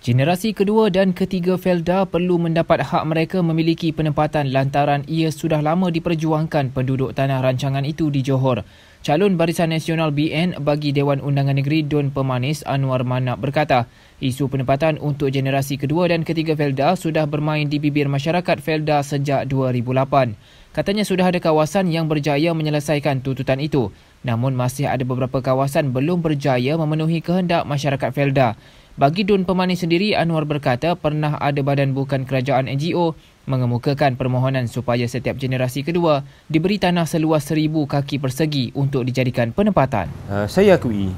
Generasi kedua dan ketiga Felda perlu mendapat hak mereka memiliki penempatan lantaran ia sudah lama diperjuangkan penduduk tanah rancangan itu di Johor. Calon Barisan Nasional BN bagi Dewan Undangan Negeri Dun Pemanis Anwar Manak berkata, isu penempatan untuk generasi kedua dan ketiga Felda sudah bermain di bibir masyarakat Felda sejak 2008. Katanya sudah ada kawasan yang berjaya menyelesaikan tuntutan itu, namun masih ada beberapa kawasan belum berjaya memenuhi kehendak masyarakat Felda. Bagi Dun Pemanis sendiri, Anwar berkata pernah ada badan bukan kerajaan NGO mengemukakan permohonan supaya setiap generasi kedua diberi tanah seluas 1,000 kaki persegi untuk dijadikan penempatan. Saya akui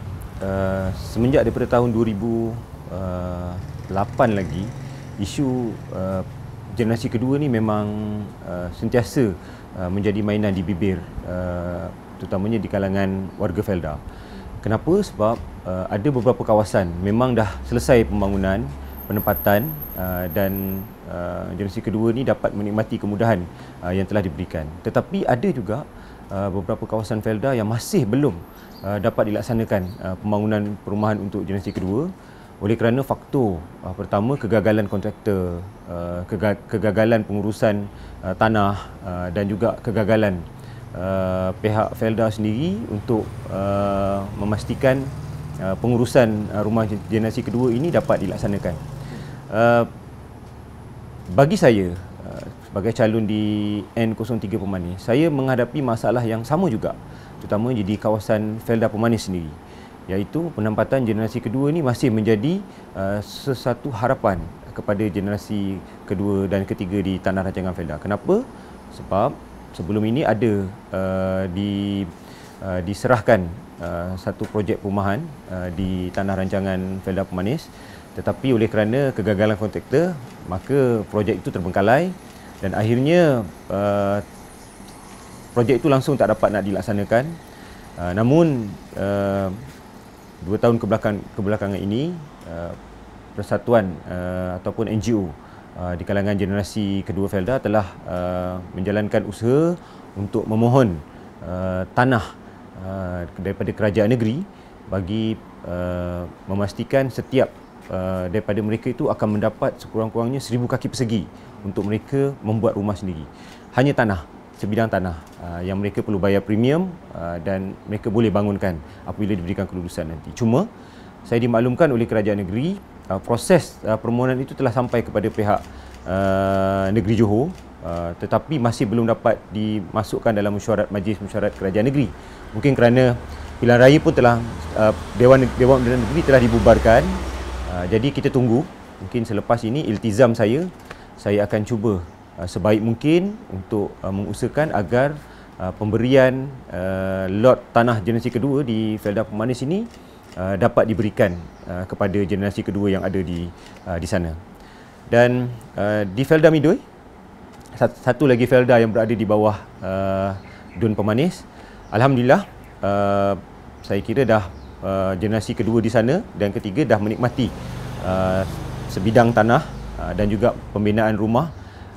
semenjak daripada tahun 2008 lagi, isu generasi kedua ni memang sentiasa menjadi mainan di bibir, terutamanya di kalangan warga Felda. Kenapa? Sebab ada beberapa kawasan memang dah selesai pembangunan, penempatan dan generasi kedua ni dapat menikmati kemudahan yang telah diberikan. Tetapi ada juga beberapa kawasan Felda yang masih belum dapat dilaksanakan pembangunan perumahan untuk generasi kedua oleh kerana faktor pertama, kegagalan kontraktor, kegagalan pengurusan tanah dan juga kegagalan pihak Felda sendiri untuk memastikan pengurusan rumah generasi kedua ini dapat dilaksanakan. Bagi saya sebagai calon di N03 Pemanis, saya menghadapi masalah yang sama juga, terutama di kawasan Felda Pemanis sendiri, iaitu penempatan generasi kedua ini masih menjadi sesuatu harapan kepada generasi kedua dan ketiga di tanah rancangan Felda. Kenapa? Sebab sebelum ini ada diserahkan satu projek perumahan di tanah rancangan Felda Pemanis, tetapi oleh kerana kegagalan kontraktor, maka projek itu terbengkalai dan akhirnya projek itu langsung tak dapat nak dilaksanakan. Namun 2 tahun kebelakangan ini, persatuan ataupun NGO di kalangan generasi kedua Felda telah menjalankan usaha untuk memohon tanah daripada kerajaan negeri bagi memastikan setiap daripada mereka itu akan mendapat sekurang-kurangnya 1,000 kaki persegi untuk mereka membuat rumah sendiri. Hanya tanah, sebidang tanah yang mereka perlu bayar premium dan mereka boleh bangunkan apabila diberikan kelulusan nanti. Cuma saya dimaklumkan oleh kerajaan negeri, proses permohonan itu telah sampai kepada pihak negeri Johor, tetapi masih belum dapat dimasukkan dalam mesyuarat Majlis Mesyuarat Kerajaan Negeri. Mungkin kerana pilihan raya pun telah Dewan Undangan Negeri telah dibubarkan. Jadi kita tunggu. Mungkin selepas ini iltizam saya akan cuba sebaik mungkin untuk mengusahakan agar pemberian lot tanah generasi kedua di Felda Pemanis ini dapat diberikan kepada generasi kedua yang ada di sana. Dan di Felda Midoi, satu lagi Felda yang berada di bawah Dun Pemanis, alhamdulillah saya kira dah generasi kedua di sana dan ketiga dah menikmati sebidang tanah dan juga pembinaan rumah.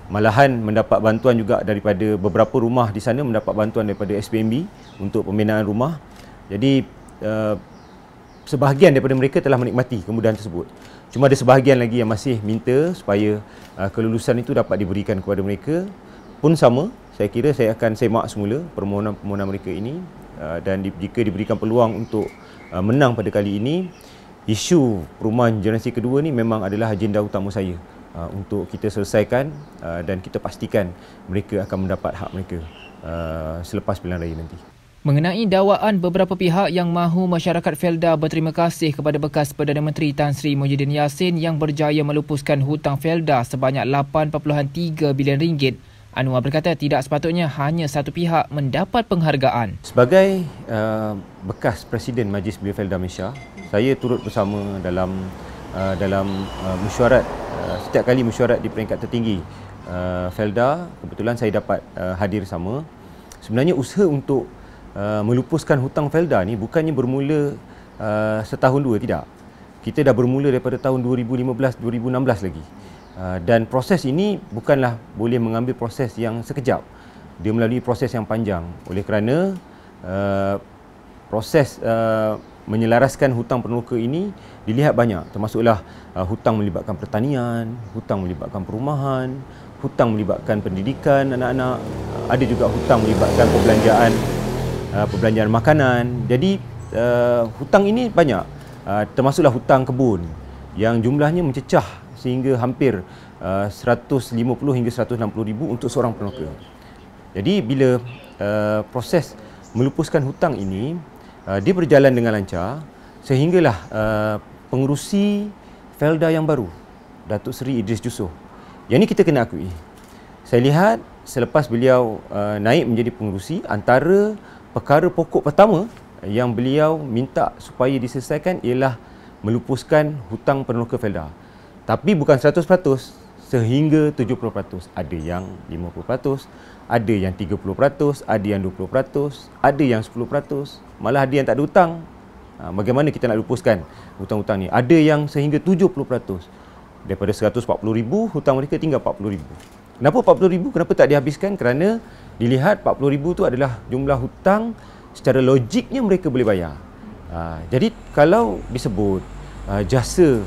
Malahan mendapat bantuan juga daripada beberapa rumah di sana, mendapat bantuan daripada SPMB untuk pembinaan rumah. Jadi sebahagian daripada mereka telah menikmati kemudahan tersebut. Cuma ada sebahagian lagi yang masih minta supaya kelulusan itu dapat diberikan kepada mereka. Pun sama, saya kira saya akan semak semula permohonan-permohonan mereka ini, dan jika diberikan peluang untuk menang pada kali ini, isu perumahan generasi kedua ni memang adalah agenda utama saya untuk kita selesaikan dan kita pastikan mereka akan mendapat hak mereka selepas pilihan raya nanti. Mengenai dakwaan beberapa pihak yang mahu masyarakat Felda berterima kasih kepada bekas Perdana Menteri Tan Sri Muhyiddin Yassin yang berjaya melupuskan hutang Felda sebanyak 8.3 bilion ringgit, Anwar berkata tidak sepatutnya hanya satu pihak mendapat penghargaan. Sebagai bekas Presiden Majlis Belia Felda Malaysia, saya turut bersama dalam mesyuarat, setiap kali mesyuarat di peringkat tertinggi Felda. Kebetulan saya dapat hadir sama. Sebenarnya usaha untuk melupuskan hutang Felda ni bukannya bermula setahun dua, tidak. Kita dah bermula daripada tahun 2015-2016 lagi. Dan proses ini bukanlah boleh mengambil proses yang sekejap. Dia melalui proses yang panjang. Oleh kerana proses menyelaraskan hutang peneroka ini dilihat banyak, termasuklah hutang melibatkan pertanian, hutang melibatkan perumahan, hutang melibatkan pendidikan anak-anak, ada juga hutang melibatkan perbelanjaan makanan. Jadi hutang ini banyak, termasuklah hutang kebun yang jumlahnya mencecah sehingga hampir 150 hingga 160 ribu untuk seorang peneroka. Jadi bila proses melupuskan hutang ini dia berjalan dengan lancar, sehinggalah pengerusi Felda yang baru, Datuk Seri Idris Jusoh. Yang ini kita kena akui. Saya lihat selepas beliau naik menjadi pengerusi, antara perkara pokok pertama yang beliau minta supaya diselesaikan ialah melupuskan hutang peneroka Felda. Tapi bukan 100%, sehingga 70%. Ada yang 50%, ada yang 30%, ada yang 20%, ada yang 10%, malah ada yang tak ada hutang. Bagaimana kita nak lupuskan hutang-hutang ni? Ada yang sehingga 70%. Daripada 140,000, hutang mereka tinggal 40,000. Kenapa 40,000? Kenapa tak dihabiskan? Kerana dilihat 40,000 tu adalah jumlah hutang secara logiknya mereka boleh bayar. Jadi kalau disebut jasa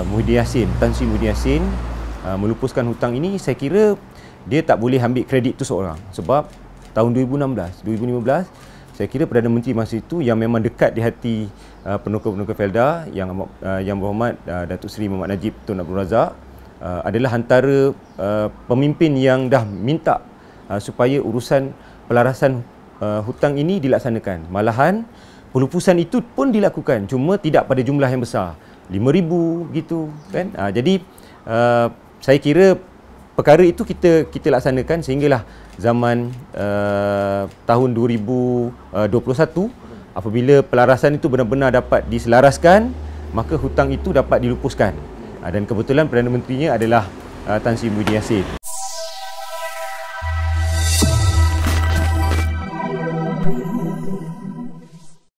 Muhyiddin Yassin, Tan Sri Muhyiddin Yassin melupuskan hutang ini, saya kira dia tak boleh ambil kredit tu seorang. Sebab tahun 2016, 2015, saya kira Perdana Menteri masa itu yang memang dekat di hati peneroka-peneroka Felda, yang berhormat Datuk Seri Muhammad Najib Tun Abdul Razak, adalah antara pemimpin yang dah minta supaya urusan pelarasan hutang ini dilaksanakan. Malahan pelupusan itu pun dilakukan, cuma tidak pada jumlah yang besar, 5,000 gitu kan. Jadi saya kira perkara itu kita laksanakan sehinggalah zaman tahun 2021, apabila pelarasan itu benar-benar dapat diselaraskan, maka hutang itu dapat dilupuskan. Dan kebetulan Perdana Menterinya adalah Tan Sri Muhyiddin Yassin.